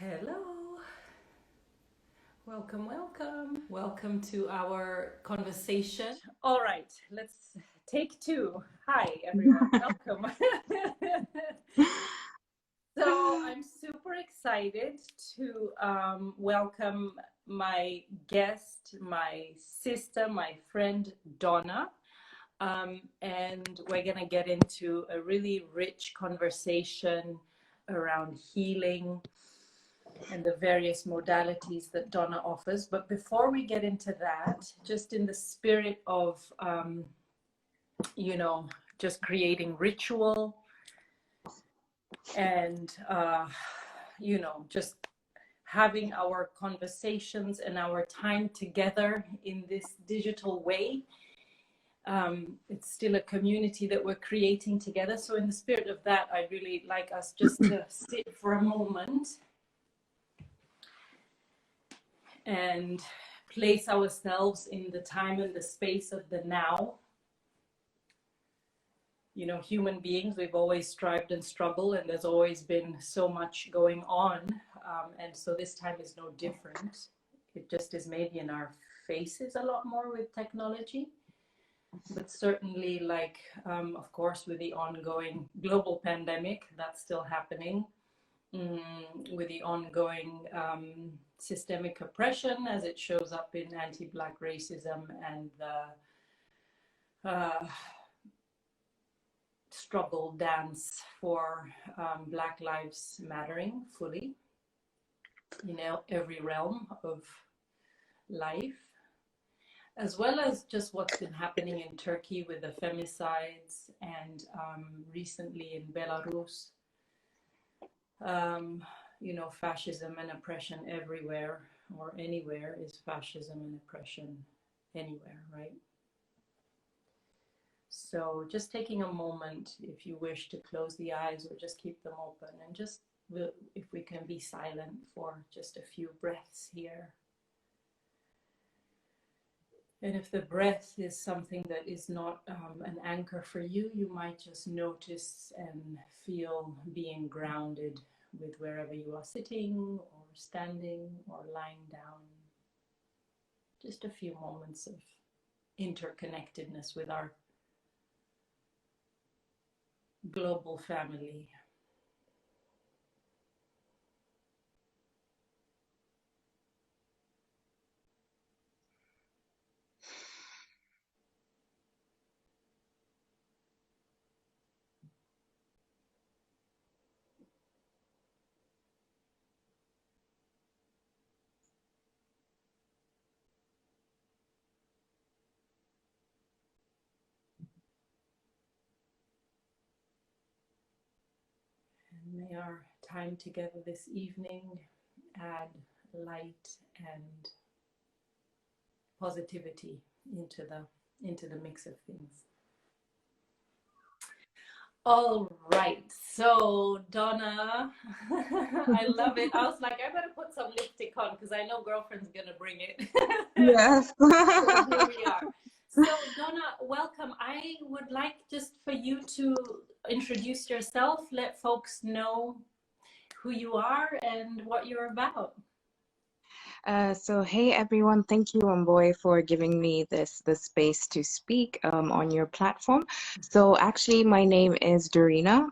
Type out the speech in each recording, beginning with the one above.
Hello. Welcome, welcome. Welcome to our conversation. All right, let's take two. Hi, everyone. Welcome. So I'm super excited to welcome my guest, my sister, my friend, Donna. And we're going to get into a really rich conversation around healing and the various modalities that Donna offers. But before we get into that, just in the spirit of, just creating ritual and, just having our conversations and our time together in this digital way. It's still a community that we're creating together. So in the spirit of that, I'd really like us just to sit for a moment and place ourselves in the time and the space of the now. You know, human beings, we've always strived and struggled, and there's always been so much going on. And so this time is no different. It just is maybe in our faces a lot more with technology. But certainly, like, of course, with the ongoing global pandemic, that's still happening. With the ongoing systemic oppression as it shows up in anti-Black racism and the struggle dance for Black lives mattering fully, every realm of life, as well as just what's been happening in Turkey with the femicides and recently in Belarus. Fascism and oppression everywhere or anywhere is fascism and oppression anywhere, right? So just taking a moment, if you wish to close the eyes or just keep them open, and just if we can be silent for just a few breaths here. And if the breath is something that is not an anchor for you, you might just notice and feel being grounded with wherever you are sitting or standing or lying down. Just a few moments of interconnectedness with our global family. May our time together this evening add light and positivity into the mix of things. All right, so Donna, I love it. I was like, I better put some lipstick on because I know girlfriend's gonna bring it. Yes. So here we are. So Donna, welcome. I would like just for you to introduce yourself, let folks know who you are and what you're about. So hey everyone, thank you Wambui for giving me this space to speak on your platform. So actually my name is Dorina,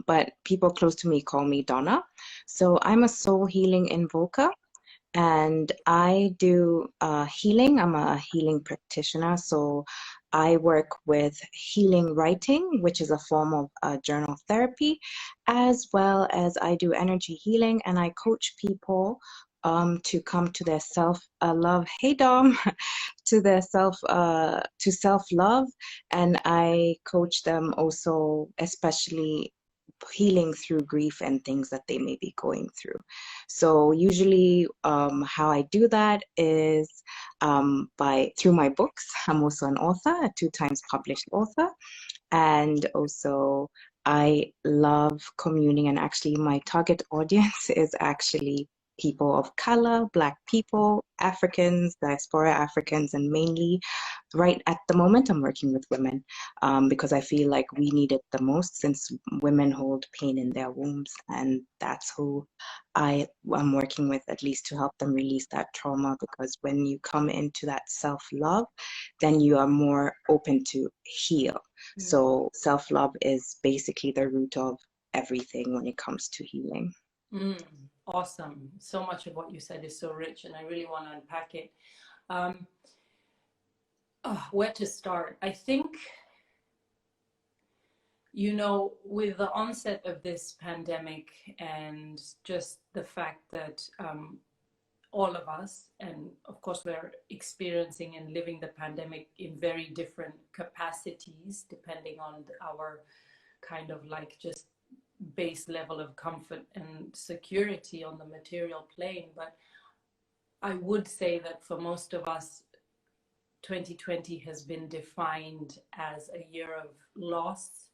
but people close to me call me Donna. So I'm a soul healing invoker and I do healing. I'm a healing practitioner. So I work with healing writing, which is a form of journal therapy, as well as I do energy healing and I coach people to come to their self-love. Hey Dom, to their self-love, and I coach them also, especially healing through grief and things that they may be going through. So usually how I do that is through my books. I'm also an author, a 2 times published author, and also I love communing, and actually my target audience is actually people of color, Black people, Africans, diaspora Africans, and mainly right at the moment, I'm working with women because I feel like we need it the most since women hold pain in their wombs. And that's who I am working with, at least to help them release that trauma. Because when you come into that self-love, then you are more open to heal. So self-love is basically the root of everything when it comes to healing. Awesome. So much of what you said is so rich, and I really want to unpack it. Where to start? I think, you know, with the onset of this pandemic and just the fact that all of us, and of course we're experiencing and living the pandemic in very different capacities depending on our kind of like just base level of comfort and security on the material plane. But I would say that for most of us, 2020 has been defined as a year of loss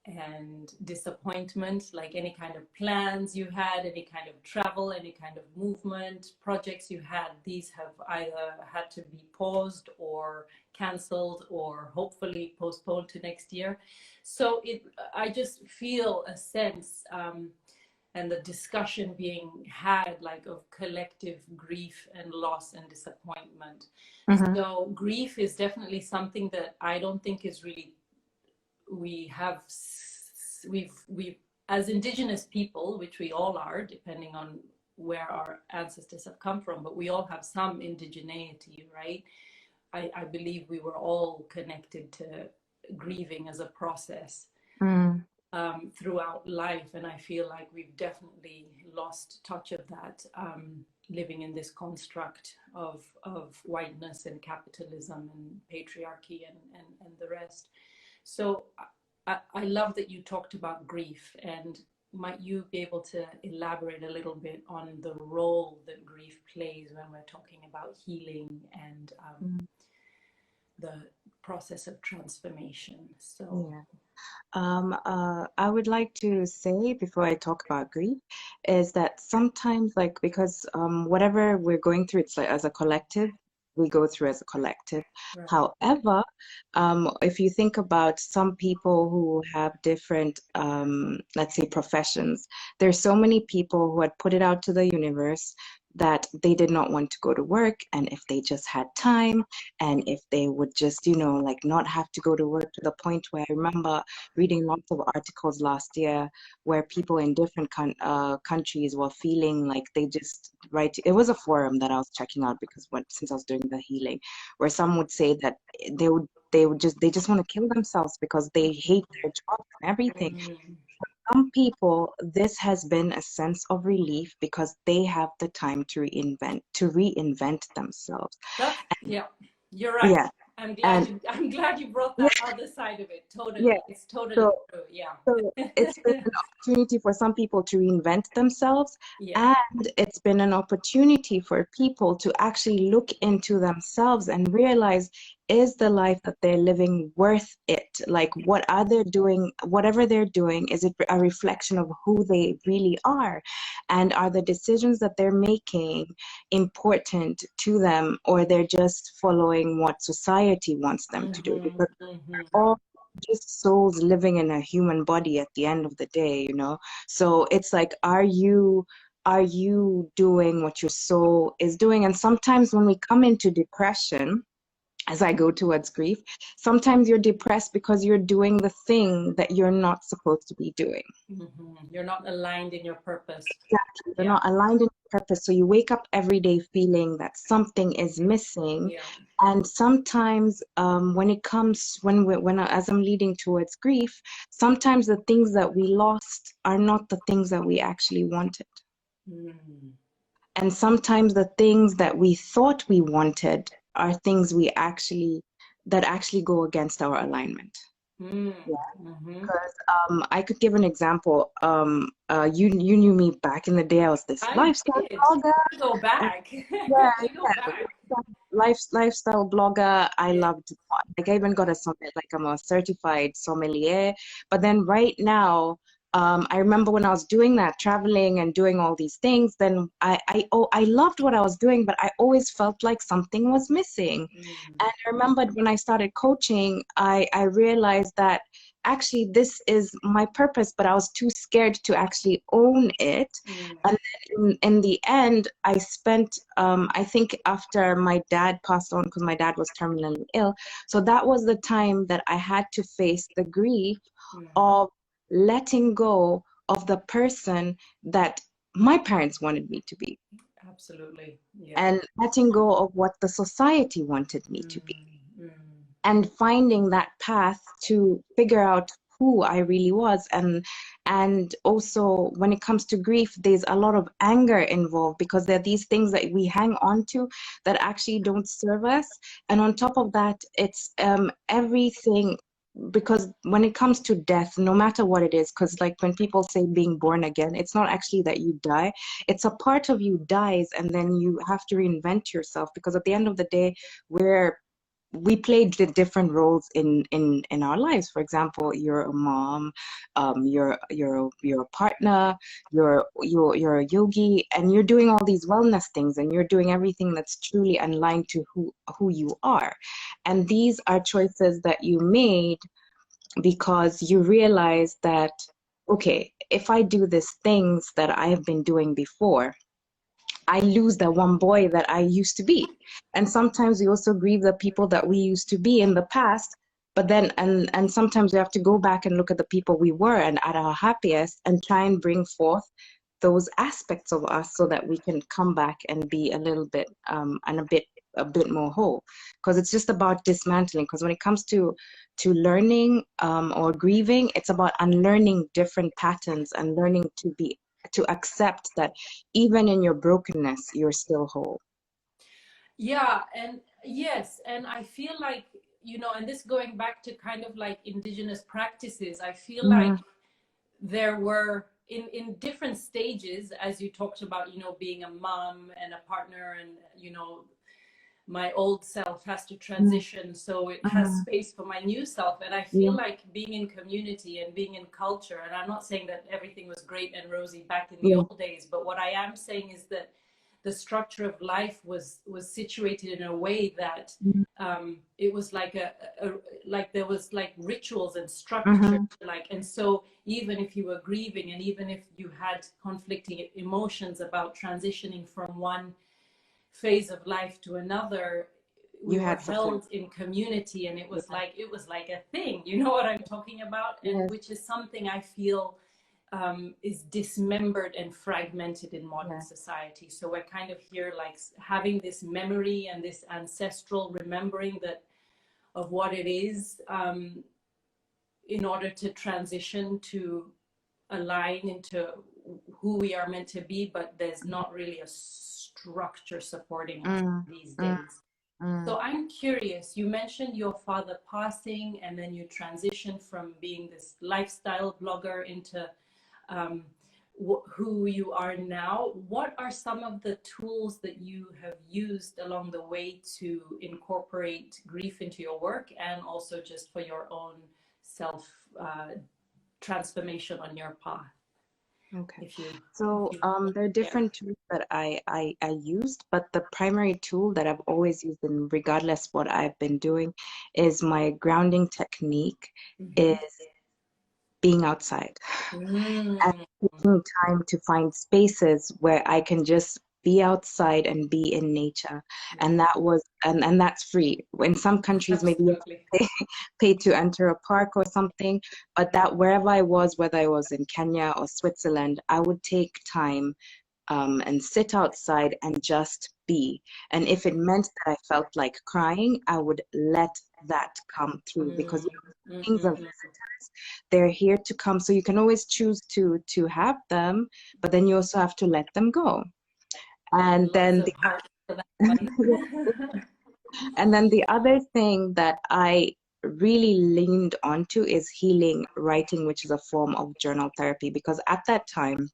and disappointment. Like any kind of plans you had, any kind of travel, any kind of movement, projects you had, these have either had to be paused or cancelled or hopefully postponed to next year. So I just feel a sense and the discussion being had like of collective grief and loss and disappointment. So grief is definitely something that I don't think is really, we've as indigenous people, which we all are depending on where our ancestors have come from, but we all have some indigeneity, right? I believe we were all connected to grieving as a process throughout life, and I feel like we've definitely lost touch of that, living in this construct of whiteness and capitalism and patriarchy and the rest. So I love that you talked about grief, and might you be able to elaborate a little bit on the role that grief plays when we're talking about healing and the process of transformation? So Yeah. I would like to say before I talk about grief is that sometimes, like, because whatever we're going through, it's like as a collective, we go through as a collective. right. However, if you think about some people who have different, let's say, professions, there's so many people who had put it out to the universe that they did not want to go to work, and if they just had time, and if they would just, you know, like not have to go to work, to the point where I remember reading lots of articles last year where people in different countries were feeling like they just, right, it was a forum that I was checking out because since I was doing the healing, where some would say that they just want to kill themselves because they hate their job and everything. Some people, this has been a sense of relief because they have the time to reinvent themselves. Yeah, you're right. Yeah. I'm And glad you brought that other side of it. Totally. yeah, It's totally so true. Yeah. So it's been an opportunity for some people to reinvent themselves, Yeah. and it's been an opportunity for people to actually look into themselves and realize, is the life that they're living worth it? Like, what are they doing? Whatever they're doing, is it a reflection of who they really are? And are the decisions that they're making important to them, or they're just following what society wants them to do? Because all just souls living in a human body at the end of the day, you know? So it's like, are you doing what your soul is doing? And sometimes when we come into depression, as I go towards grief, sometimes you're depressed because you're doing the thing that you're not supposed to be doing. You're not aligned in your purpose. Exactly. You're not aligned in purpose. So you wake up every day feeling that something is missing. Yeah. And sometimes when it comes, as I'm leading towards grief, sometimes the things that we lost are not the things that we actually wanted. And sometimes the things that we thought we wanted are things that actually go against our alignment. Because I could give an example. You knew me back in the day. I was this lifestyle blogger. Go back. Yeah, Go back. lifestyle blogger. I Yeah. loved, like, I even got a sommelier, like I'm a certified sommelier. But then right now, I remember when I was doing that, traveling and doing all these things, then I loved what I was doing, but I always felt like something was missing. And I remembered when I started coaching, I realized that actually this is my purpose, but I was too scared to actually own it. And then in the end, I spent, I think after my dad passed on, because my dad was terminally ill, so that was the time that I had to face the grief of letting go of the person that my parents wanted me to be. Absolutely. Yeah. And letting go of what the society wanted me to be. Mm. And finding that path to figure out who I really was. And also when it comes to grief, there's a lot of anger involved, because there are these things that we hang on to that actually don't serve us. And on top of that, it's everything, because when it comes to death, no matter what it is, because like when people say being born again, it's not actually that you die, it's a part of you dies, and then you have to reinvent yourself, because at the end of the day, we played the different roles in our lives. For example, you're a mom, you're a partner, you're a yogi, and you're doing all these wellness things, and you're doing everything that's truly aligned to who you are. And these are choices that you made because you realize that, okay, if I do these things that I have been doing before, I lose that one boy that I used to be. And sometimes we also grieve the people that we used to be in the past. But then, and sometimes we have to go back and look at the people we were and at our happiest and try and bring forth those aspects of us so that we can come back and be a little bit, and a bit more whole. Because it's just about dismantling. Because when it comes to learning, or grieving, it's about unlearning different patterns and learning to accept that even in your brokenness, you're still whole. Yeah, and yes, and I feel like, and this going back to kind of like indigenous practices, I feel like there were in different stages, as you talked about, being a mom and a partner, and my old self has to transition so it has space for my new self. And I feel like being in community and being in culture, and I'm not saying that everything was great and rosy back in the old days, but what I am saying is that the structure of life was situated in a way that it was like like there was like rituals and structure, like, and so even if you were grieving, and even if you had conflicting emotions about transitioning from one phase of life to another, we were held in community, and it was like a thing, you know what I'm talking about? And which is something I feel is dismembered and fragmented in modern society. So we're kind of here like having this memory and this ancestral remembering that of what it is, in order to transition to align into who we are meant to be, but there's not really a structure supporting us these days. So I'm curious, you mentioned your father passing, and then you transitioned from being this lifestyle blogger into who you are now. What are some of the tools that you have used along the way to incorporate grief into your work, and also just for your own self transformation on your path? Okay. So there are different tools that I used, but the primary tool that I've always used, and regardless what I've been doing, is my grounding technique is being outside and taking time to find spaces where I can just be outside and be in nature. And that was, and that's free. In some countries, maybe you have to pay to enter a park or something, but that wherever I was, whether I was in Kenya or Switzerland, I would take time and sit outside and just be. And if it meant that I felt like crying, I would let that come through, because things are visitors. They're here to come. So you can always choose to have them, but then you also have to let them go. And then and then the other thing that I really leaned onto is healing writing, which is a form of journal therapy, because at that time,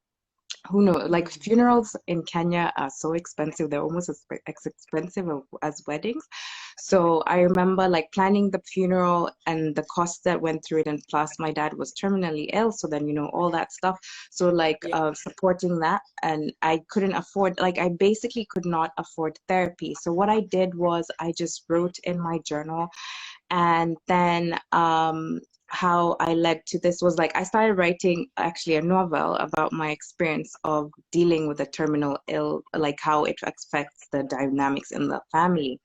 who knows, like funerals in Kenya are so expensive, they're almost as expensive as weddings. So I remember like planning the funeral and the cost that went through it, and plus my dad was terminally ill, so then all that stuff. So like Yeah. supporting that, and I couldn't afford, like I basically could not afford therapy. So what I did was I just wrote in my journal, and then how I led to this was like I started writing actually a novel about my experience of dealing with a terminal ill, like how it affects the dynamics in the family.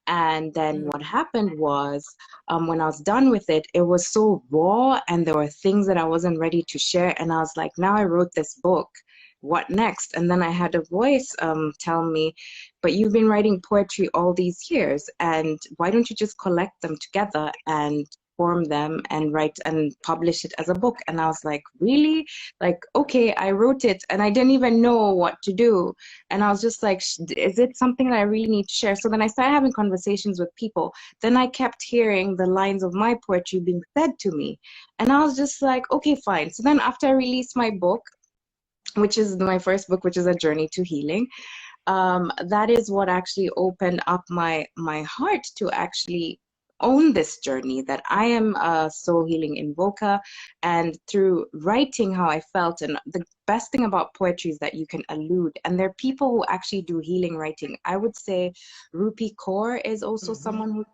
And then what Mhm. happened was, when I was done with it, it was so raw and there were things that I wasn't ready to share. And I was like, now I wrote this book. What next? And then I had a voice tell me, but you've been writing poetry all these years, and why don't you just collect them together and form them and write and publish it as a book? And I was like, really? Like, okay, I wrote it and I didn't even know what to do. And I was just like, is it something that I really need to share? So then I started having conversations with people. Then I kept hearing the lines of my poetry being said to me. And I was just like, okay, fine. So then after I released my book, which is my first book, which is A Journey to Healing, that is what actually opened up my heart to actually own this journey, that I am a soul healing invoker. And through writing how I felt, and the best thing about poetry is that you can allude, and there are people who actually do healing writing. I would say Rupi Kaur is also someone who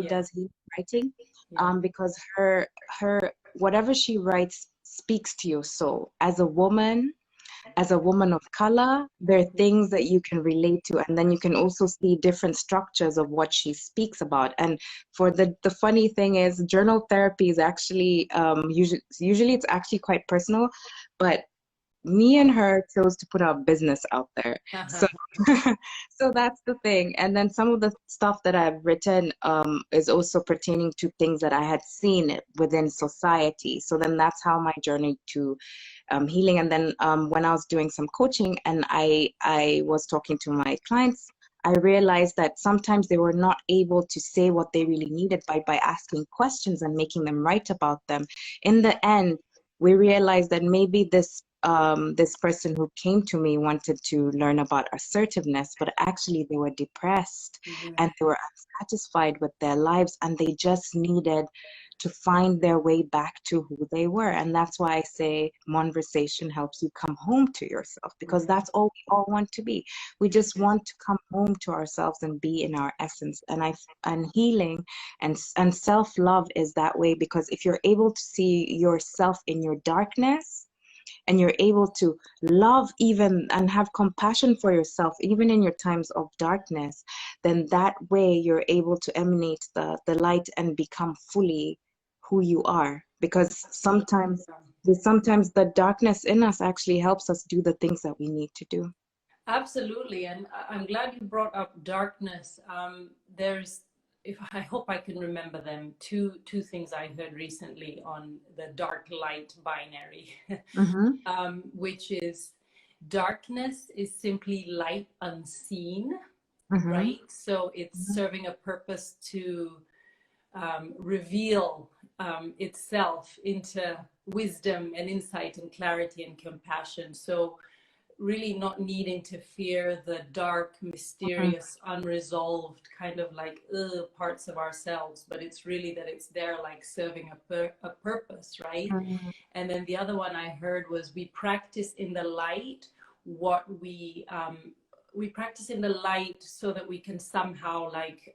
Yeah. does healing writing, Yeah. because her whatever she writes speaks to your soul. As a woman of color, there are things that you can relate to, and then you can also see different structures of what she speaks about. And for the funny thing is, journal therapy is actually usually it's actually quite personal, but me and her chose to put our business out there. So Uh-huh. so that's the thing. And then some of the stuff that I've written is also pertaining to things that I had seen within society. So then that's how my journey to healing. And then when I was doing some coaching and I was talking to my clients, I realized that sometimes they were not able to say what they really needed by asking questions and making them write about them. In the end, we realized that maybe this person who came to me wanted to learn about assertiveness, but actually they were depressed Mhm. and they were unsatisfied with their lives, and they just needed to find their way back to who they were. And that's why I say Monversation helps you come home to yourself, because Mhm. that's all we all want to be. We just want to come home to ourselves and be in our essence. And healing and self-love is that way, because if you're able to see yourself in your darkness, and you're able to love even and have compassion for yourself even in your times of darkness, then that way you're able to emanate the light and become fully who you are. Because Absolutely. sometimes the darkness in us actually helps us do the things that we need to do. Absolutely, and I'm glad you brought up darkness. There's, if I hope I can remember them, two things I heard recently on the dark light binary, Mm-hmm. which is darkness is simply light unseen, Mm-hmm. right? So it's serving a purpose to reveal itself into wisdom and insight and clarity and compassion. So really not needing to fear the dark, mysterious, unresolved kind of like parts of ourselves, but it's really that it's there like serving a purpose, right? Mm-hmm. And then the other one I heard was we practice in the light what we practice in the light so that we can somehow like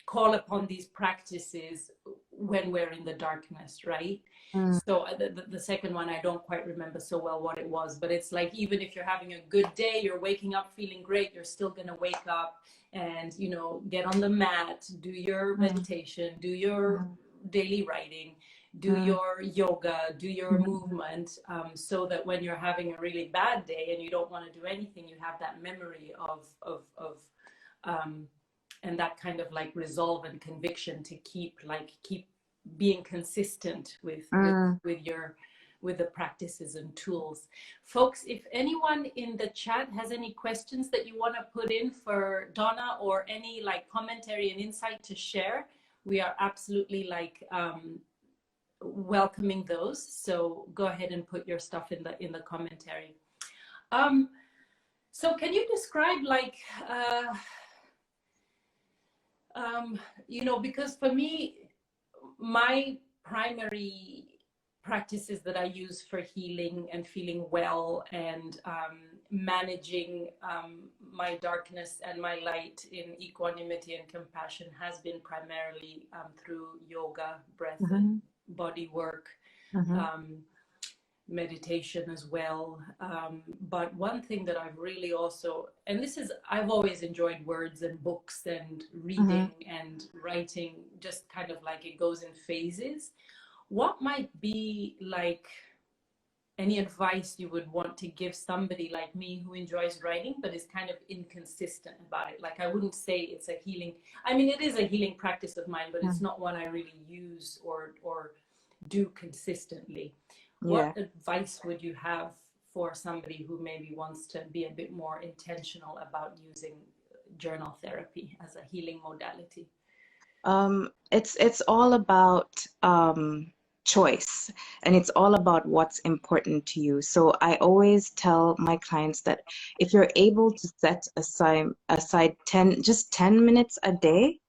call upon these practices when we're in the darkness, right? So the second one, I don't quite remember so well what it was, but it's like even if you're having a good day, you're waking up feeling great, you're still gonna wake up and get on the mat, do your meditation, do your daily writing, do your yoga, do your movement, so that when you're having a really bad day and you don't want to do anything, you have that memory of um, and that kind of like resolve and conviction to keep being consistent with the practices and tools. Folks, if anyone in the chat has any questions that you want to put in for Donna, or any like commentary and insight to share, we are absolutely like welcoming those. So go ahead and put your stuff in the commentary. So can you describe like You know, because for me, my primary practices that I use for healing and feeling well and managing my darkness and my light in equanimity and compassion has been primarily through yoga, breath, and Mm-hmm. body work. Mm-hmm. Um, Meditation as well. But one thing that I've really also, and this is, I've always enjoyed words and books and Mm-hmm. reading and writing, just kind of like it goes in phases. What might be like any advice you would want to give somebody like me who enjoys writing but is kind of inconsistent about it? Like, I wouldn't say it's a healing, I mean, it is a healing practice of mine, but it's not one I really use or do consistently. What Yeah. advice would you have for somebody who maybe wants to be a bit more intentional about using journal therapy as a healing modality? It's all about choice, and it's all about what's important to you. So I always tell my clients that if you're able to set aside 10 minutes a day,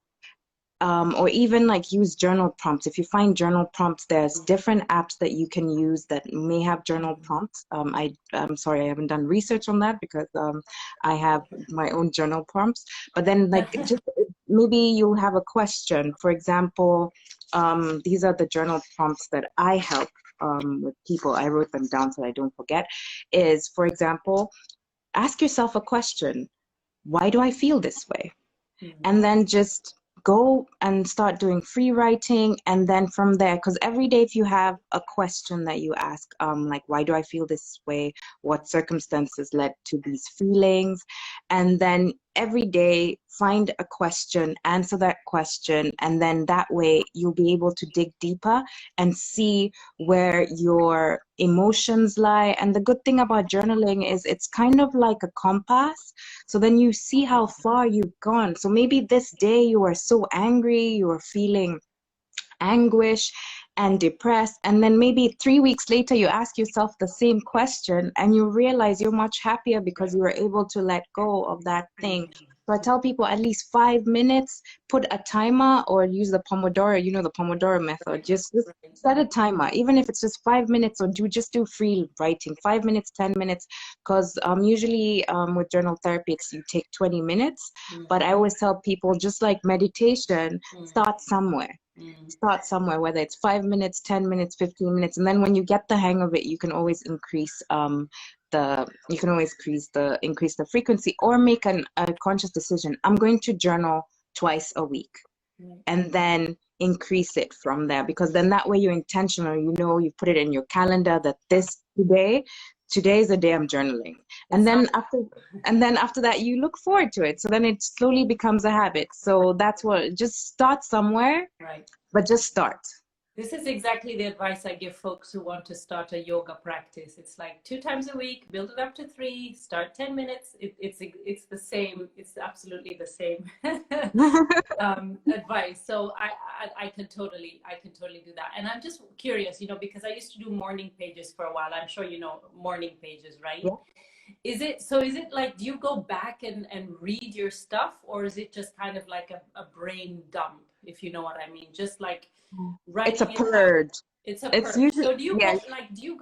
or even like use journal prompts. If you find journal prompts, there's different apps that you can use that may have journal prompts. I'm sorry, I haven't done research on that because I have my own journal prompts. But then like just maybe you have a question. For example, these are the journal prompts that I help with people. I wrote them down so I don't forget. Is, for example, ask yourself a question. Why do I feel this way? And then just go and start doing free writing, and then from there, because every day if you have a question that you ask, like, why do I feel this way, what circumstances led to these feelings, and then every day find a question, answer that question, and then that way you'll be able to dig deeper and see where your emotions lie. And the good thing about journaling is it's kind of like a compass, so then you see how far you've gone. So maybe this day you are so angry, you are feeling anguish and depressed. And then maybe 3 weeks later, you ask yourself the same question and you realize you're much happier because you were able to let go of that thing. So I tell people at least 5 minutes, put a timer or use the Pomodoro, the Pomodoro method. Just set a timer, even if it's just 5 minutes, or do free writing, 5 minutes, 10 minutes, because usually with journal therapy, you take 20 minutes. But I always tell people, just like meditation, start somewhere. Start somewhere, whether it's 5 minutes, 10 minutes, 15 minutes. And then when you get the hang of it, you can always increase increase the frequency, or make a conscious decision. I'm going to journal twice a week, and then increase it from there, because then that way you're intentional. You put it in your calendar that today is the day I'm journaling. And then after that, you look forward to it. So then it slowly becomes a habit. So that's what, just start somewhere, Right. but just start. This is exactly the advice I give folks who want to start a yoga practice. It's like 2 times a week, build it up to 3, start 10 minutes. It's the same. It's absolutely the same advice. So I can totally do that. And I'm just curious, because I used to do morning pages for a while. I'm sure you know morning pages, right? Yeah. Is it like, do you go back and read your stuff, or is it just kind of like a brain dump, if you know what I mean? Just like It's a writing it out. purge. It's a It's purge. usually, So do you yeah.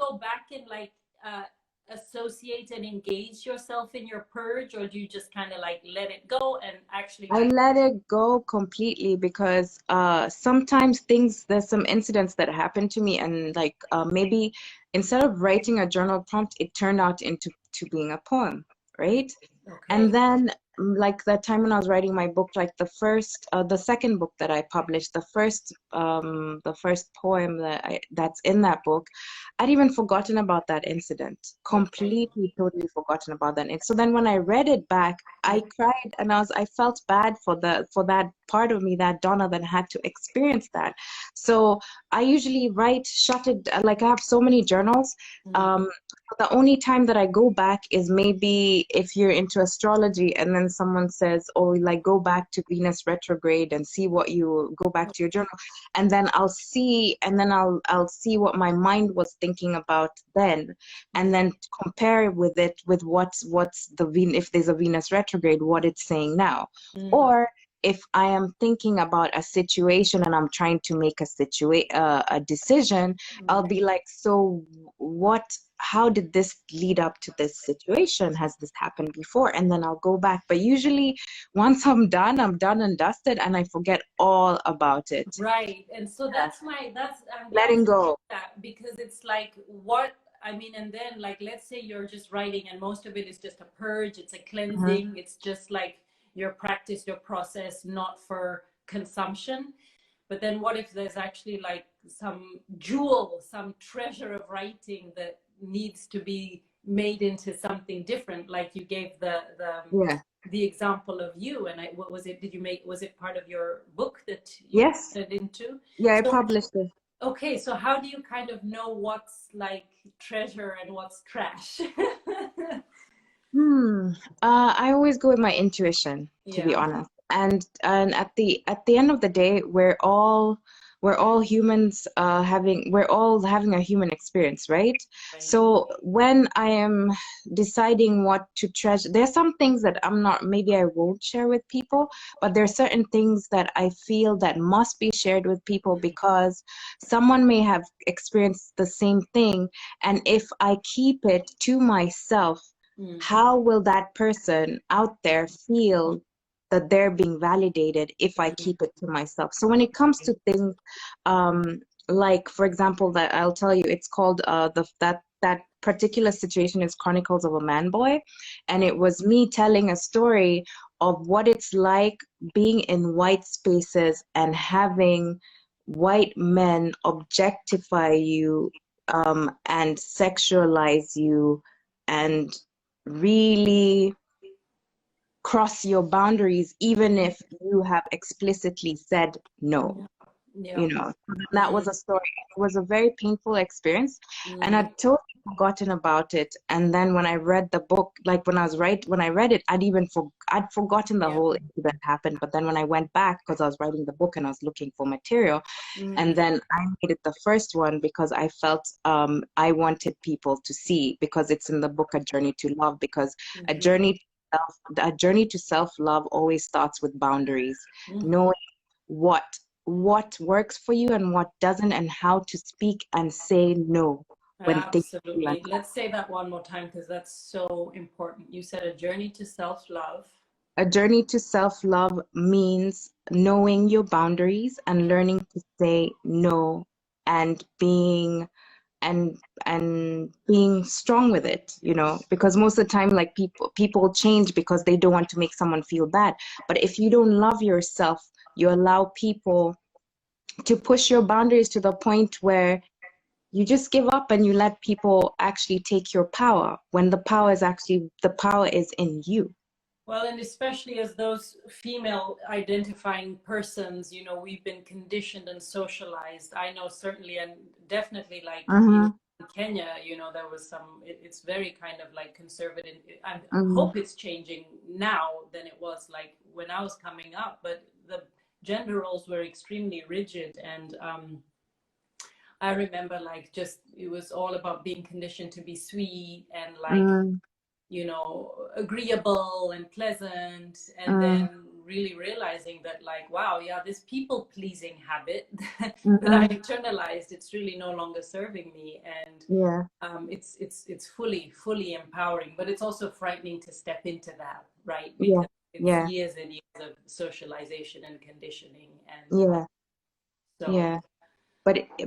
go back and like associate and engage yourself in your purge, or do you just kind of like let it go and actually I like let it go completely because sometimes there's some incidents that happen to me, and like maybe instead of writing a journal prompt, it turned out into being a poem, right? okay. And then, like that time when I was writing my book, like the second book that I published, the first poem that's in that book, I'd even forgotten about that incident, Okay. completely, totally forgotten about that. And so then when I read it back, I cried, and I felt bad for that part of me, that Donna, that had to experience that. So I usually shut it, like I have so many journals. Um, the only time that I go back is maybe if you're into astrology and then someone says, oh, like go back to Venus retrograde and go back to your journal. And then I'll see what my mind was thinking about then, and then compare with it with what's if there's a Venus retrograde, what it's saying now. Or if I am thinking about a situation and I'm trying to make a decision, I'll be like, so how did this lead up to this situation? Has this happened before? And then I'll go back. But usually once I'm done and dusted, and I forget all about it. Right. And so Yeah. I'm glad Letting you go. said that, because it's like, what, I mean, and then like, let's say you're just writing and most of it is just a purge, it's a Mhm. cleansing, it's just like your practice, your process, not for consumption. But then what if there's actually like some jewel, some treasure of writing that needs to be made into something different? Like you gave Yeah. the example of you, and what was it? Was it part of your book that you Yes. turned it into? Yeah, I So, published it. okay, so how do you kind of know what's like treasure and what's trash? Hmm. I always go with my intuition, to be Yeah. honest. And at the end of the day, we're all humans we're all having a human experience, right? Right. So when I am deciding what to treasure, there's some things that maybe I won't share with people, but there's certain things that I feel that must be shared with people because someone may have experienced the same thing, and if I keep it to myself, Mm. how will that person out there feel that they're being validated if I keep it to myself? So when it comes to things, like for example, that I'll tell you, it's called that particular situation is Chronicles of a Man Boy, and it was me telling a story of what it's like being in white spaces and having white men objectify you, and sexualize you, and really cross your boundaries even if you have explicitly said no. Yeah. You know, that Mm. was a story. It was a very painful experience, and Mm. I'd totally forgotten about it. And then when I read the book, like when I read it, I'd forgotten the Yeah. whole incident happened. But then when I went back, because I was writing the book and I was looking for material, Mm. and then I made it the first one because I felt I wanted people to see, because it's in the book A Journey to Love, because a Mhm. journey a journey to self-love always starts with boundaries, Mhm. knowing what works for you and what doesn't, and how to speak and say no when things feel Absolutely. Let's say that one more time because that's so important. You said a journey to self-love. A journey to self-love means knowing your boundaries and learning to say no, and being strong with it, because most of the time, like, people change because they don't want to make someone feel bad. But if you don't love yourself, you allow people to push your boundaries to the point where you just give up and you let people actually take your power, when the power is in you. Well, and especially as those female identifying persons, we've been conditioned and socialized. I know certainly and definitely like in Mm-hmm. Kenya, there was it's very kind of like conservative. I Mm-hmm. hope it's changing now than it was like when I was coming up, but the gender roles were extremely rigid. And I remember like just it was all about being conditioned to be sweet and like agreeable and pleasant, and Mm-hmm. then really realizing that like, wow, yeah, this people pleasing habit that I Mm-hmm. internalized, it's really no longer serving me. And Yeah. it's fully empowering, but it's also frightening to step into that, right? Yeah. Because it's Yeah. years and years of socialization and conditioning. And Yeah. so Yeah.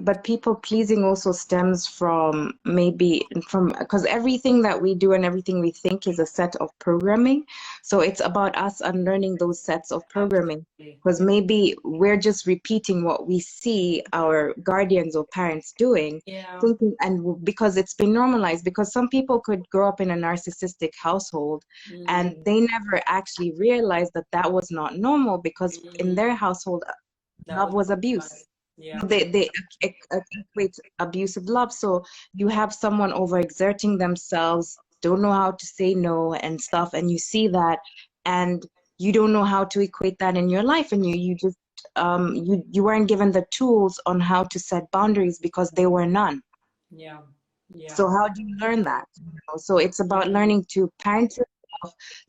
But people pleasing also stems from, because everything that we do and everything we think is a set of programming. So it's about us unlearning those sets of programming, absolutely. because maybe we're just repeating what we see our guardians or parents doing, Yeah. thinking, and because it's been normalized, because some people could grow up in a narcissistic household and Mm, they never actually realized that that was not normal, because in mm, their household that love was was normalized. abuse. Yeah. They equate abusive love. So you have someone overexerting themselves, don't know how to say no and stuff, and you see that, and you don't know how to equate that in your life, and you just you weren't given the tools on how to set boundaries because there were none. Yeah. Yeah. So how do you learn that? So it's about Mm, learning to parent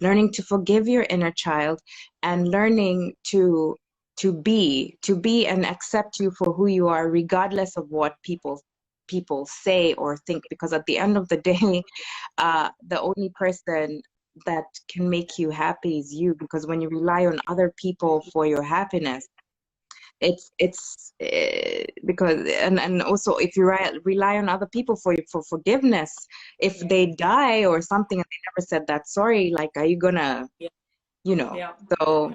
learning to forgive your inner child, and learning to be and accept you for who you are, regardless of what people say or think. Because at the end of the day, the only person that can make you happy is you. Because when you rely on other people for your happiness, it's because and also if you rely on other people for forgiveness, if they die or something and they never said that sorry, like, are you gonna, Yeah. you know? Yeah. So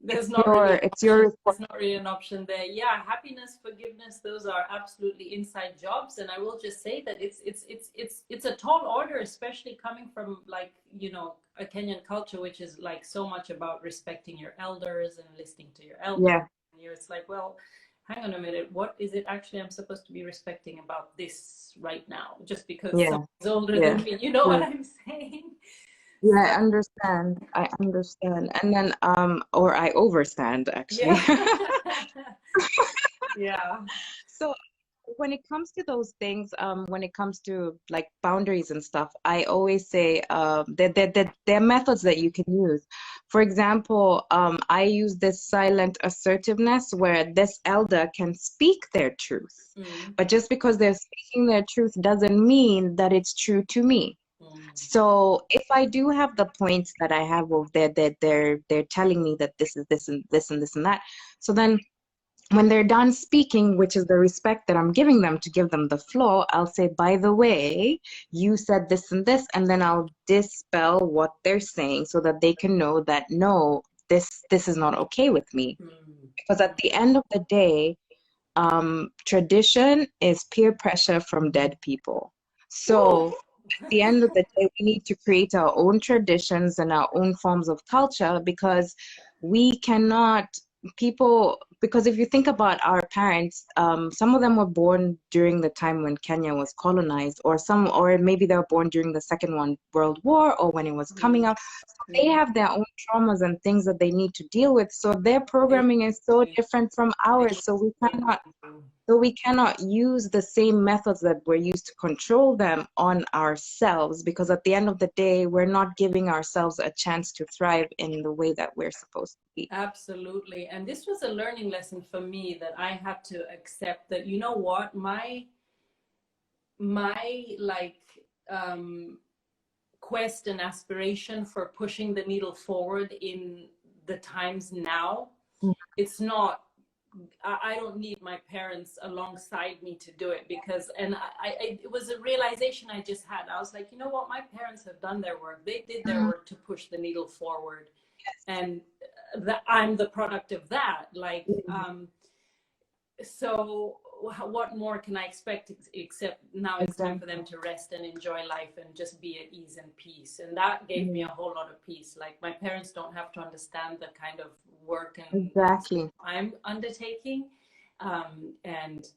There's not really an it's option. your There's not really an option there. Yeah, happiness, forgiveness, those are absolutely inside jobs. And I will just say that it's a tall order, especially coming from, like, a Kenyan culture, which is like so much about respecting your elders and listening to your elders. yeah And it's like, well, hang on a minute, what is it actually I'm supposed to be respecting about this right now? Just because yeah someone's older yeah than me, you know what true. I'm saying? Yeah, So, I understand, and then or I overstand actually. yeah. Yeah. So when it comes to those things, when it comes to like boundaries and stuff, I always say there are methods that you can use. For example, I use this silent assertiveness where this elder can speak their truth, Mm, but just because they're speaking their truth doesn't mean that it's true to me. mm, So if I do have the points that I have of they're telling me that this is this and this and this and that, so then when they're done speaking, which is the respect that I'm giving them to give them the floor, I'll say, by the way, you said this and this, and then I'll dispel what they're saying so that they can know that no, this is not okay with me. mm. Because at the end of the day, tradition is peer pressure from dead people. Woo! So at the end of the day, we need to create our own traditions and our own forms of culture, because we cannot, because if you think about our parents, some of them were born during the time when Kenya was colonized, or maybe they were born during the World War or when it was coming Mm, out. They mm. have their own traumas and things that they need to deal with. So their programming is so Exactly. different from ours. So we cannot use the same methods that were used to control them on ourselves, because at the end of the day, we're not giving ourselves a chance to thrive in the way that we're supposed to be. Absolutely. And this was a learning lesson for me, that I had to accept that, you know what, my like quest and aspiration for pushing the needle forward in the times now, it's not, I don't need my parents alongside me to do it, because, and it was a realization I just had. I was like, you know what, my parents have done their work. They did their Mhm. work to push the needle forward, and that I'm the product of that. Like, so what more can I expect, except now it's time for Exactly. them to rest and enjoy life and just be at ease and peace. And that gave me a Yeah. whole lot of peace. Like, my parents don't have to understand the kind of work and Exactly. I'm undertaking. And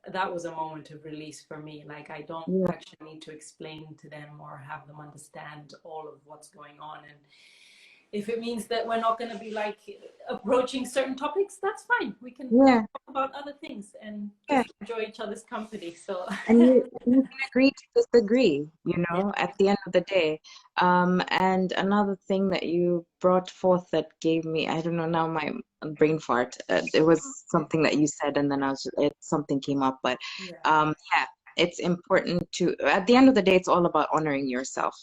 that was a moment of release for me. Like, I don't Yeah. actually need to explain to them or have them understand all of what's going on. And if it means that we're not going to be like approaching certain topics, that's fine. We can Yeah. talk about other things and Yeah. just enjoy each other's company. So And you can agree to disagree, yeah, at the end of the day. And another thing that you brought forth that gave me, I don't know, now my brain fart. It was something that you said, and then something came up. But yeah. yeah, it's important to, at the end of the day, it's all about honoring yourself.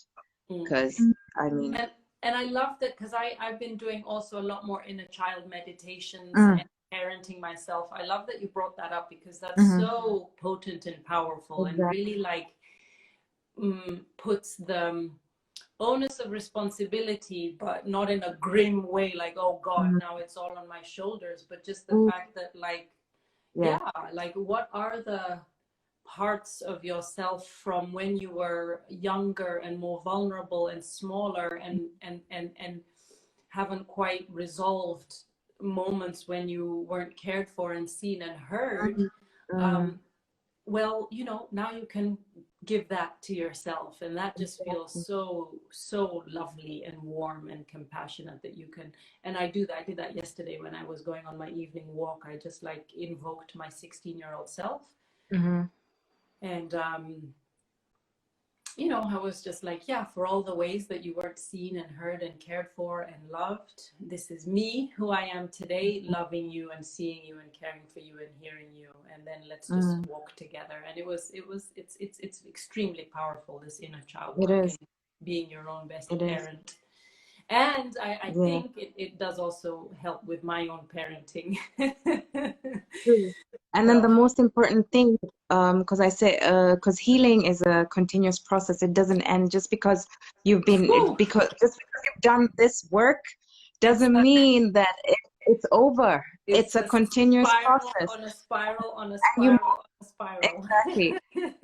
Mm. Because, I mean, And I love that, because I've been doing also a lot more inner child meditations mm, and parenting myself. I love that you brought that up, because that's mhm, so potent and powerful, and exactly. really like puts the onus of responsibility, but not in a grim way, like, oh God, Mhm. now it's all on my shoulders, but just the Mm, fact that, like, yeah. yeah, like, what are the parts of yourself from when you were younger and more vulnerable and smaller, and haven't quite resolved moments when you weren't cared for and seen and heard. Mhm, mhm, um, well, now you can give that to yourself, and that just feels exactly. so lovely and warm and compassionate that you can. And I did that yesterday when I was going on my evening walk. I just like invoked my 16-year-old self, Mhm, and you know, I was just like, yeah, for all the ways that you weren't seen and heard and cared for and loved, this is me, who I am today, loving you and seeing you and caring for you and hearing you, and then let's just Mm, walk together. And it's extremely powerful, this inner child it work is. and being your own best It is. parent. And I Yeah. think it does also help with my own parenting. True. And then So, the most important thing, because I say, because healing is a continuous process. It doesn't end just because whew, just because you've done this work it's doesn't mean that it's over. It's it's a a continuous spiral process. on a spiral on a And you spiral on a spiral. exactly.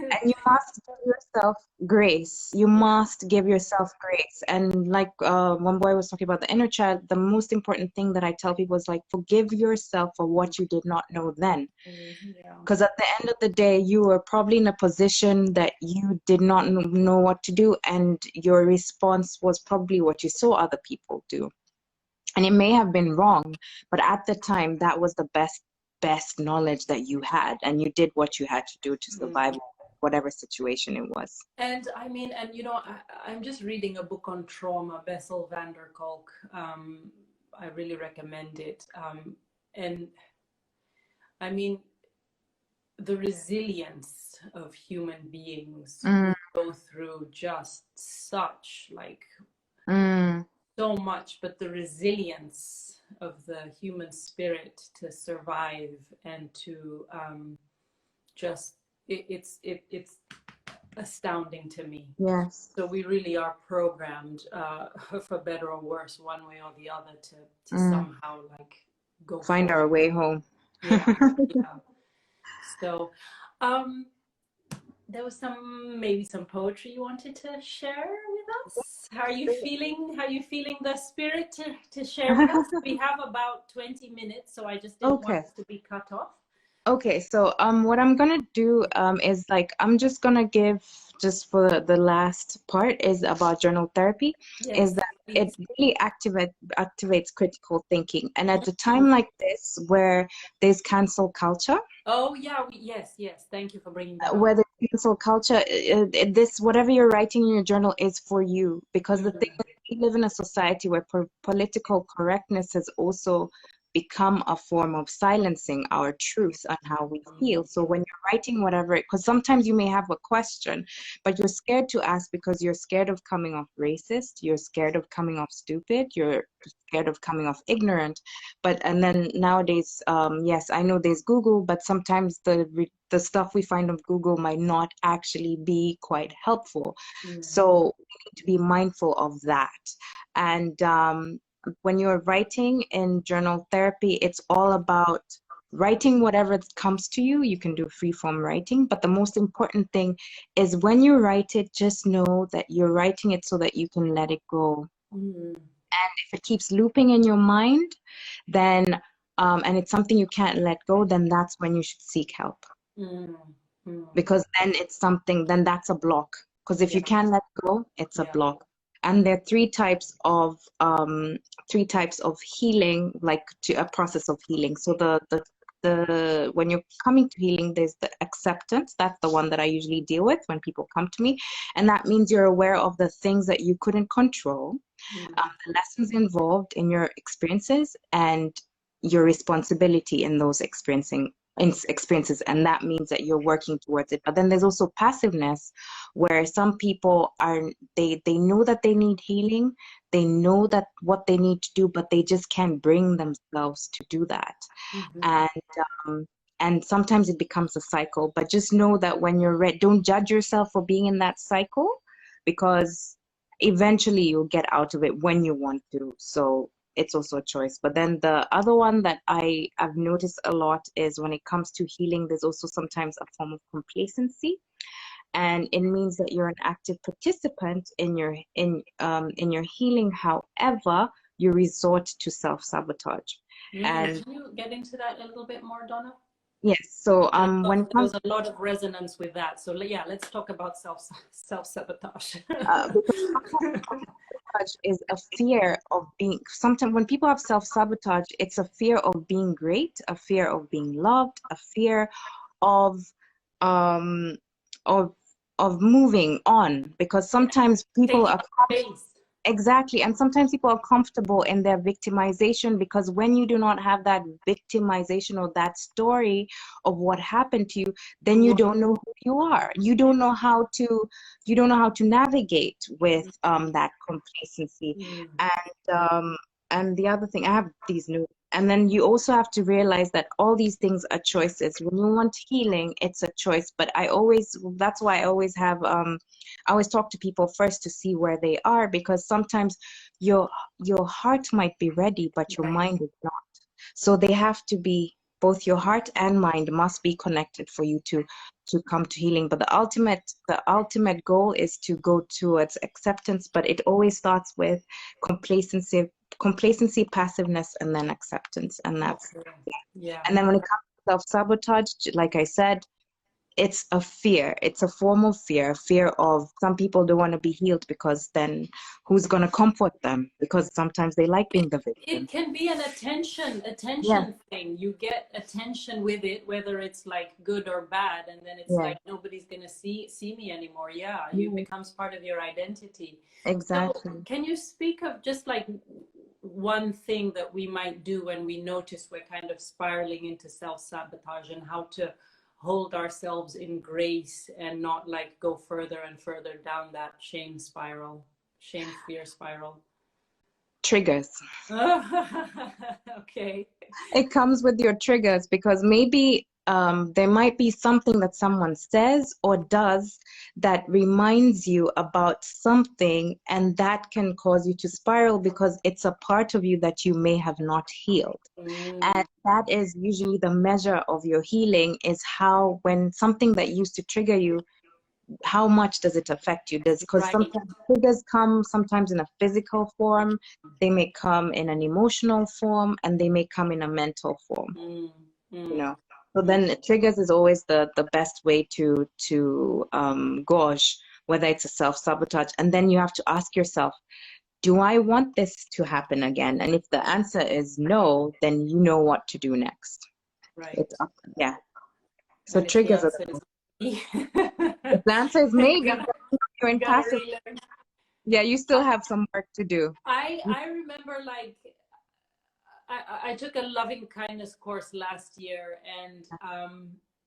And you must give yourself grace. You Yeah. must give yourself grace. And like one boy was talking about the inner child, the most important thing that I tell people is like, forgive yourself for what you did not know then. Yeah. Because at the end of the day, you were probably in a position that you did not know what to do, and your response was probably what you saw other people do. And it may have been wrong, but at the time, that was the best knowledge that you had, and you did what you had to do to survive whatever situation it was. And I mean, and you know, I'm just reading a book on trauma, Bessel van der Kolk. I really recommend it. And I mean, the resilience of human beings who Mm, go through just such like mm, so much, but the resilience of the human spirit to survive and to just it's astounding to me. yes. So we really are programmed, for better or worse, one way or the other, to Mm. somehow like go Find forward. our way home. Yeah, yeah. So, um, there was maybe some poetry you wanted to share with us. How are you feeling? How are you feeling the spirit to share with us? We have about 20 minutes, so I just didn't want Okay. us to be cut off. Okay, so what I'm gonna do is like I'm just gonna give just for the last part is about journal therapy, is Yes, that it please. really activates critical thinking. And at a Mhm. time like this where there's cancel culture, Oh yeah, yes, yes. Thank you for bringing that up. where the cancel culture, this whatever you're writing in your journal is for you, because the thing Mm, is, we live in a society where political correctness has also become a form of silencing our truth on how we feel. So when you're writing whatever, because sometimes you may have a question, but you're scared to ask because you're scared of coming off racist, you're scared of coming off stupid, you're scared of coming off ignorant. But and then nowadays, yes, I know there's Google, but sometimes the stuff we find on Google might not actually be quite helpful. mm, So we need to be mindful of that. And when you're writing in journal therapy, it's all about writing whatever comes to you. You can do free form writing, but the most important thing is when you write it, just know that you're writing it so that you can let it go. mm, If it keeps looping in your mind, then and it's something you can't let go, then that's when you should seek help. mm, mm. Because then it's something, then that's a block. Because if Yeah, you can't let go, it's a yeah. block. And there are three types of healing, like to a process of healing. So the when you're coming to healing, there's the acceptance. That's the one that I usually deal with when people come to me. And that means you're aware of the things that you couldn't control, Mm, the lessons involved in your experiences, and your responsibility in those experiences, and that means that you're working towards it. But then there's also passiveness, where some people are, they know that they need healing, they know that what they need to do, but they just can't bring themselves to do that. mhm, And um, and sometimes it becomes a cycle, but just know that when you're ready, don't judge yourself for being in that cycle, because eventually you'll get out of it when you want to. So it's also a choice. But then the other one that I've noticed a lot is when it comes to healing, there's also sometimes a form of complacency, and it means that you're an active participant in your healing. However, you resort to self-sabotage. And Can you get into that a little bit more, Donna? yes, so And I when thought it there comes was a lot of resonance with that. So yeah, let's talk about self sabotage. because self-sabotage is a fear of being, sometimes when people have self-sabotage, it's a fear of being great, a fear of being loved, a fear of um of moving on, because sometimes people Taking are space. exactly, and sometimes people are comfortable in their victimization, because when you do not have that victimization or that story of what happened to you, then you don't know who you are. You don't know how to navigate with that complacency. Mm. And the other thing, I have these new, and then you also have to realize that all these things are choices. When you want healing, it's a choice. But that's why I always have, I always talk to people first to see where they are, because sometimes your heart might be ready, but your Right. mind is not. So they have to be, both your heart and mind must be connected for you to come to healing. But the ultimate goal is to go towards acceptance, but it always starts with complacency, passiveness, and then acceptance. And that's, Okay. Yeah. and then when it comes to self-sabotage, like I said, it's a fear. It's a form of fear of, some people don't want to be healed, because then who's going to comfort them? Because sometimes they like being the It victim. can be an Yeah, attention thing. You get attention with it, whether it's like good or bad, and then it's yeah, like nobody's gonna see me anymore. Yeah, it yeah, becomes part of your identity. So exactly. can you speak of just like one thing that we might do when we notice we're kind of spiraling into self-sabotage, and how to hold ourselves in grace and not like go further and further down that shame fear spiral? Triggers. Okay. It comes with your triggers, because maybe there might be something that someone says or does that reminds you about something, and that can cause you to spiral, because it's a part of you that you may have not healed. Mm, And that is usually the measure of your healing, is how, when something that used to trigger you, how much does it affect you? Because right. sometimes triggers come sometimes in a physical form, they may come in an emotional form, and they may come in a mental form, Mm, you mm, know. So mm. then triggers is always the best way to gauge whether it's a self-sabotage. And then you have to ask yourself, do I want this to happen again? And if the answer is no, then you know what to do next. Right. It's up, yeah. So And if the triggers are answer is me, if the answer is you maybe, gotta, you're you in gotta passive. relearn. Yeah, you still have some work to do. I remember like I took a loving kindness course last year, and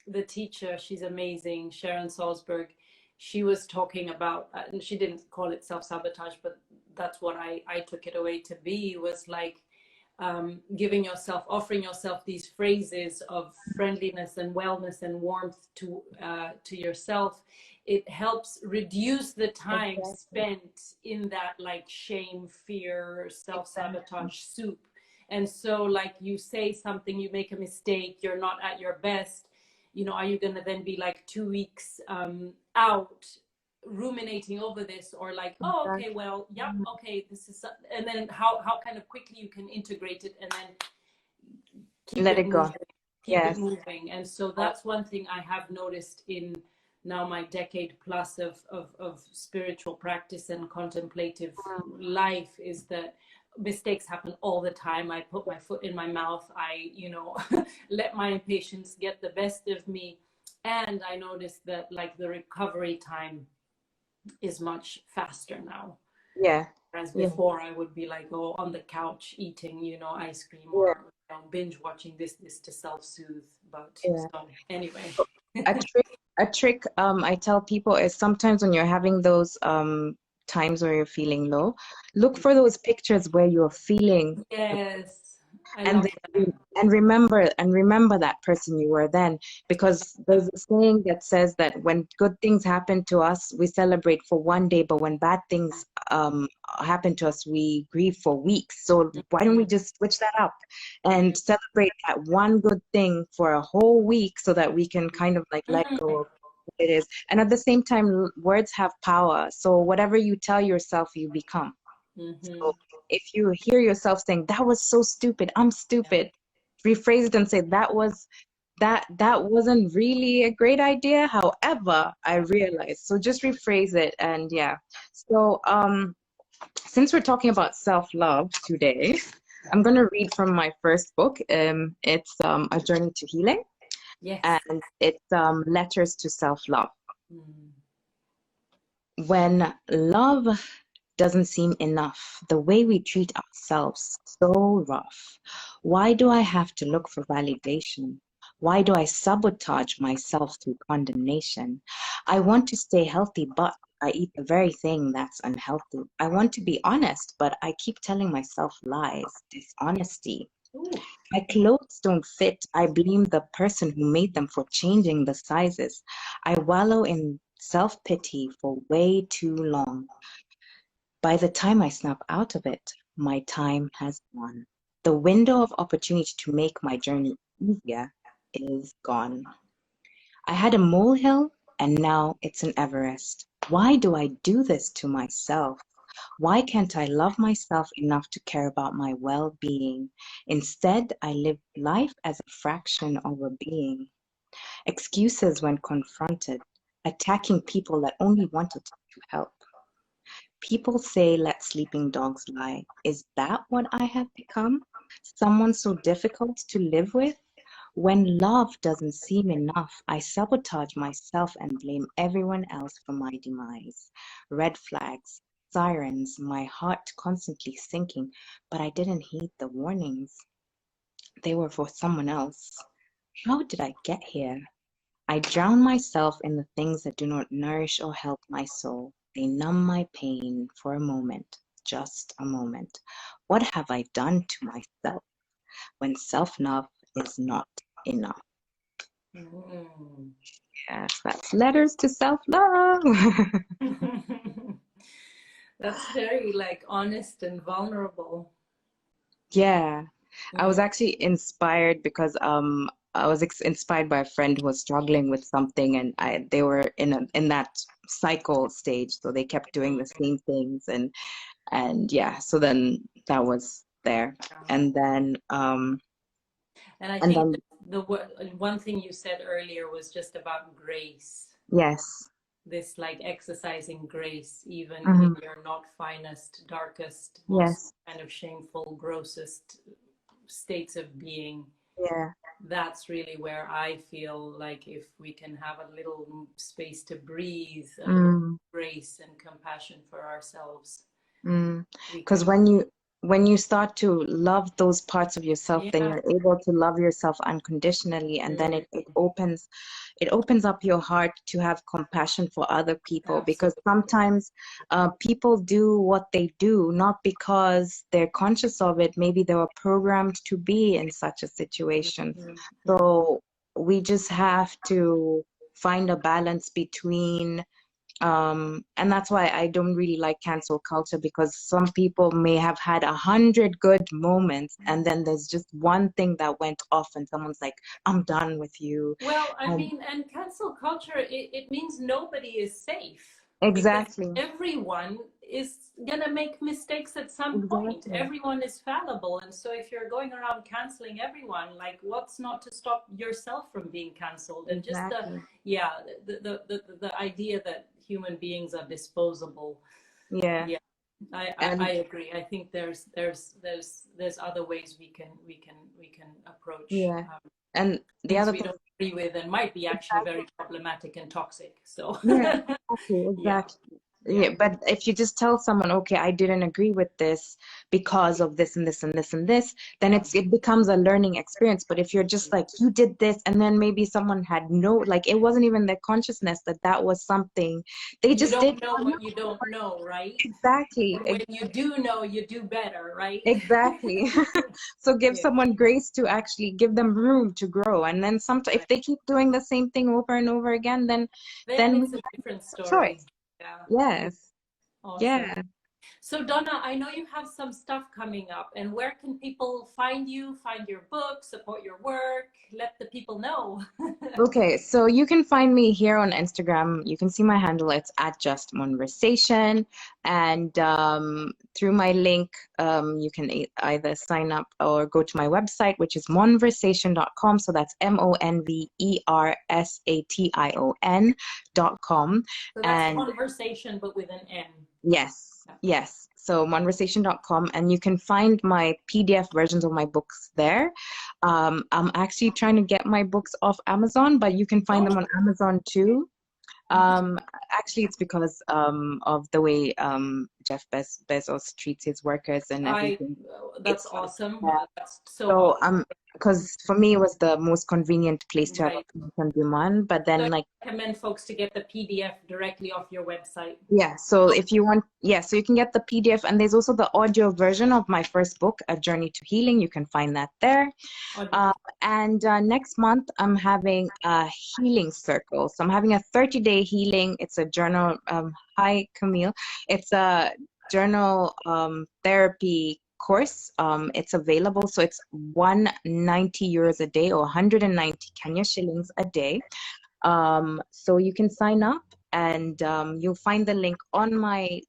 the teacher, she's amazing, Sharon Salzberg. She was talking about, and she didn't call it self-sabotage, but that's what I took it away to be, was like offering yourself these phrases of friendliness and wellness and warmth to yourself. It helps reduce the time Exactly. spent in that like shame, fear, Exactly. self-sabotage soup. And so like you say something, you make a mistake, you're not at your best, are you going to then be like 2 weeks out ruminating over this, or like, oh, okay, Exactly. well, yep, okay, this is, and then how kind of quickly you can integrate it and then keep Let it it go. moving, keep it Yes. moving. And so that's one thing I have noticed in now my decade plus of spiritual practice and contemplative life, is that mistakes happen all the time. I put my foot in my mouth. I, let my impatience get the best of me. And I noticed that like the recovery time is much faster now. Yeah. Whereas Yeah. before I would be like, oh, on the couch eating, ice cream, Yeah. or binge watching this to self-soothe. But Yeah. so anyway. A trick, I tell people is, sometimes when you're having those times where you're feeling low, look for those pictures where you're feeling, Yes, I and love that. remember that person you were then, because there's a saying that says that when good things happen to us, we celebrate for one day, but when bad things happen to us, we grieve for weeks. So why don't we just switch that up and celebrate that one good thing for a whole week, so that we can kind of like let go of what it is. And at the same time, words have power, so whatever you tell yourself, you become. Mm-hmm. So if you hear yourself saying, that was so stupid, I'm stupid, rephrase it and say, that wasn't really a great idea. However, I realized. So just rephrase it. And yeah. So since we're talking about self-love today, I'm gonna read from my first book. It's A Journey to Healing, Yes. and it's Letters to Self-Love. Mm. When love doesn't seem enough, the way we treat ourselves so rough. Why do I have to look for validation? Why do I sabotage myself through condemnation? I want to stay healthy, but I eat the very thing that's unhealthy. I want to be honest, but I keep telling myself lies, dishonesty. Ooh. My clothes don't fit. I blame the person who made them for changing the sizes. I wallow in self-pity for way too long. By the time I snap out of it, my time has gone. The window of opportunity to make my journey easier is gone. I had a molehill and now it's an Everest. Why do I do this to myself? Why can't I love myself enough to care about my well-being? Instead, I live life as a fraction of a being. Excuses when confronted, attacking people that only wanted to help. People say, let sleeping dogs lie. Is that what I have become? Someone so difficult to live with? When love doesn't seem enough, I sabotage myself and blame everyone else for my demise. Red flags, sirens, my heart constantly sinking, but I didn't heed the warnings. They were for someone else. How did I get here? I drown myself in the things that do not nourish or help my soul. They numb my pain for a moment, just a moment. What have I done to myself when self-love is not enough? Mm. Yes, that's letters to self-love. That's very like honest and vulnerable. Yeah, I was Mm. actually inspired because I was inspired by a friend who was struggling with something, and they were in that cycle stage, so they kept doing the same things, and yeah, so then that was there, Yeah. and then And I and think then that one thing you said earlier was just about grace. yes, This like exercising grace, even in hmm your not finest, darkest, most yes, kind of shameful, grossest states of being. yeah, That's really where I feel like if we can have a little space to breathe, a little mm, grace and compassion for ourselves, mm. we Because can, when you start to love those parts of yourself, then yeah. you're able to love yourself unconditionally, and then Mm, it opens up your heart to have compassion for other people, because absolutely. sometimes people do what they do not because they're conscious of it. Maybe they were programmed to be in such a situation. Mm, mm. So we just have to find a balance between and that's why I don't really like cancel culture, because some people may have had 100 good moments and then there's just one thing that went off and someone's like, I'm done with you. Well, I Um, mean, and cancel culture, it means nobody is safe because exactly, everyone is gonna make mistakes at some point. exactly, Everyone is fallible. And so if you're going around canceling everyone, like what's not to stop yourself from being canceled? And just exactly. yeah, the idea that human beings are disposable. Yeah. Yeah, I And agree. I think there's other ways we can approach yeah. And the things other we thing, don't agree with and might be actually very problematic and toxic. So yeah, exactly, yeah, exactly. yeah, Yeah, but if you just tell someone, okay, I didn't agree with this because of this and this and this and this, then yeah. it becomes a learning experience. But if you're just like, you did this, and then maybe someone had no, like it wasn't even their consciousness that that was something they You just did don't know for no. what you don't know, right? Exactly, And when you do know, you do better, right? exactly. So give Yeah, someone grace to actually give them room to grow. And then sometimes if right. they keep doing the same thing over and over again, Then then we it's a have different a story. choice. Yeah, Yes. awesome. Yeah. So Donna, I know you have some stuff coming up, and where can people find you, find your book, support your work, let the people know? Okay, so you can find me here on Instagram. You can see my handle. It's at Just Monversation. And through my link, you can either sign up or go to my website, which is monversation.com. So that's monversation.com. So that's And conversation, but with an N. yes, Yeah. yes. So monversation.com, and you can find my PDF versions of my books there. I'm actually trying to get my books off Amazon, but you can find them Oh, on Amazon too. Um, Actually, it's because of the way Jeff Bezos treats his workers and I everything. That's It's awesome. yeah. That's so So awesome. because for me it was the most convenient place to have a Right. print on demand. But So I then like recommend folks to get the PDF directly off your website. yeah, so if you want, yeah, so you can get the PDF, and there's also the audio version of my first book, A Journey to Healing. You can find that there. Audio. And next month, I'm having a healing circle. So I'm having a 30-day healing. It's a journal. Hi, Camille. It's a journal therapy course. It's available. So it's 190 euros a day or 190 Kenya shillings a day. So you can sign up, and you'll find the link on my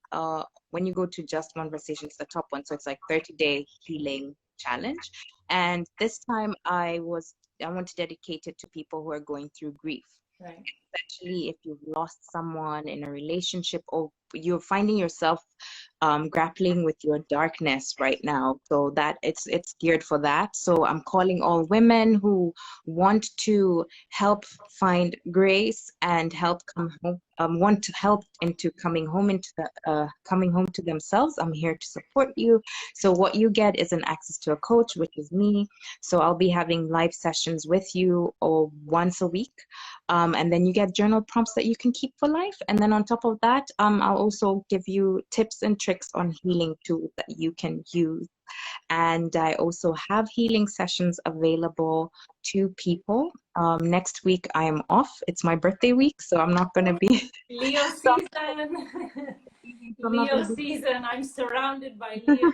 when you go to Just Monversation, it's the top one. So it's like 30-day healing challenge. And this time I want to dedicate it to people who are going through grief, Right. especially if you've lost someone in a relationship or you're finding yourself grappling with your darkness right now. So that it's geared for that. So I'm calling all women who want to help find grace and help come home, want to help into coming home to themselves. I'm here to support you. So what you get is an access to a coach, which is me. So I'll be having live sessions with you or once a week. And then you get journal prompts that you can keep for life. And then on top of that, I'll also give you tips and tricks on healing tools that you can use. And I also have healing sessions available to people. Next week I am off. It's my birthday week, so I'm not going to be. Leo so season. I'm not Leo going to be. season. I'm surrounded by Leos.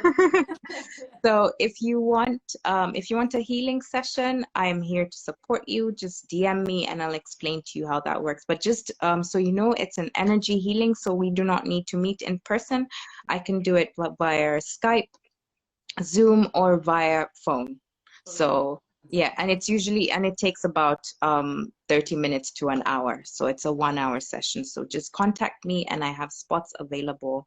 So if you want a healing session, I'm here to support you. Just DM me and I'll explain to you how that works. But just so you know, it's an energy healing, so we do not need to meet in person. I can do it via Skype, Zoom, or via phone. So yeah, and it takes about 30 minutes to an hour. So it's a 1 hour session. So just contact me and I have spots available.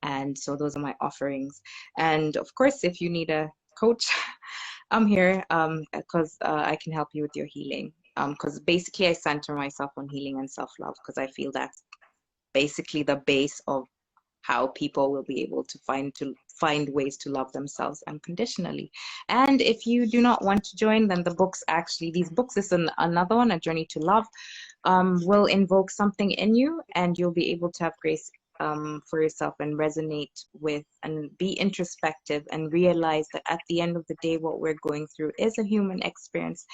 And so those are my offerings. And of course, if you need a coach, I'm here because I can help you with your healing. Because basically I center myself on healing and self-love because I feel that's basically the base of how people will be able to find ways to love themselves unconditionally. And if you do not want to join, then these books is another one, A Journey to Love, will invoke something in you, and you'll be able to have grace for yourself and resonate with and be introspective and realize that at the end of the day, what we're going through is a human experience.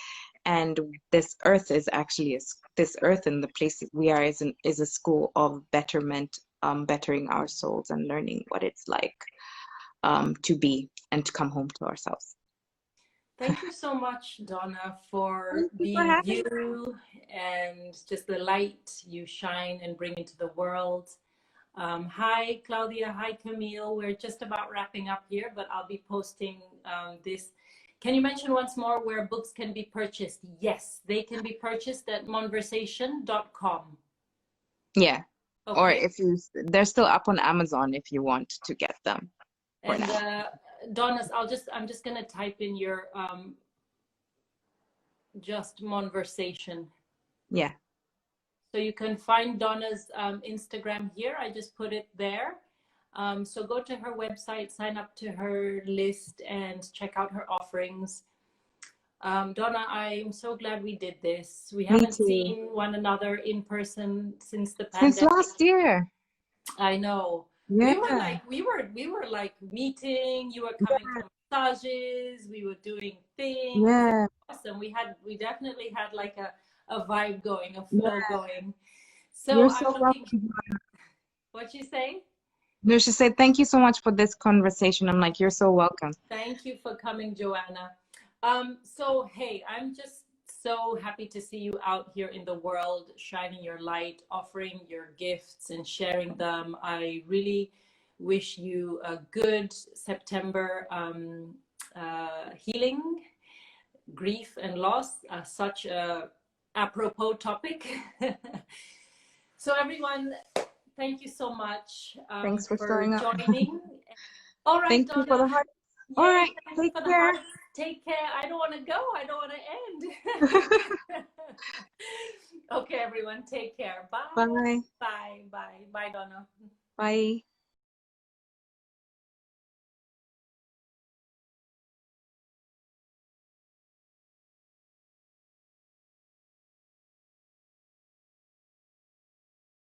And this earth is actually this earth and the place that we are is a school of betterment, bettering our souls and learning what it's like to be and to come home to ourselves. Thank you so much, Donna, for Thank you for being having me. you and just the light you shine and bring into the world. Hi, Claudia. Hi, Camille. We're just about wrapping up here, but I'll be posting this. Can you mention once more where books can be purchased? Yes, they can be purchased at monversation.com. Yeah. Or Okay. if they're still up on Amazon if you want to get them for And now. Donna's, I'm just gonna type in your just Monversation. Yeah. So you can find Donna's Instagram here. I just put it there. So go to her website, sign up to her list, and check out her offerings. Donna, I'm so glad we did this. We Me haven't too. seen one another in person since the Since pandemic. last year. I know. Yeah. We were like meeting. You were coming for massages. We were doing things. It Yeah. was awesome. We definitely had like a vibe going, a Yeah. flow going. You're So I'm so looking. welcome. What you say? No, she said, thank you so much for this conversation. I'm like, you're so welcome. Thank you for coming, Joanna. So hey, I'm just so happy to see you out here in the world, shining your light, offering your gifts and sharing them. I really wish you a good September healing, grief and loss, such a apropos topic. So everyone, thank you so much Thanks for for showing up. joining. All right, Thank you for Donna. the heart. All Yay, right. thanks Take for the care. heart. Take care. I don't want to go. I don't want to end. Okay, everyone, take care. Bye. Bye. Bye. Bye. Bye, Donna. Bye.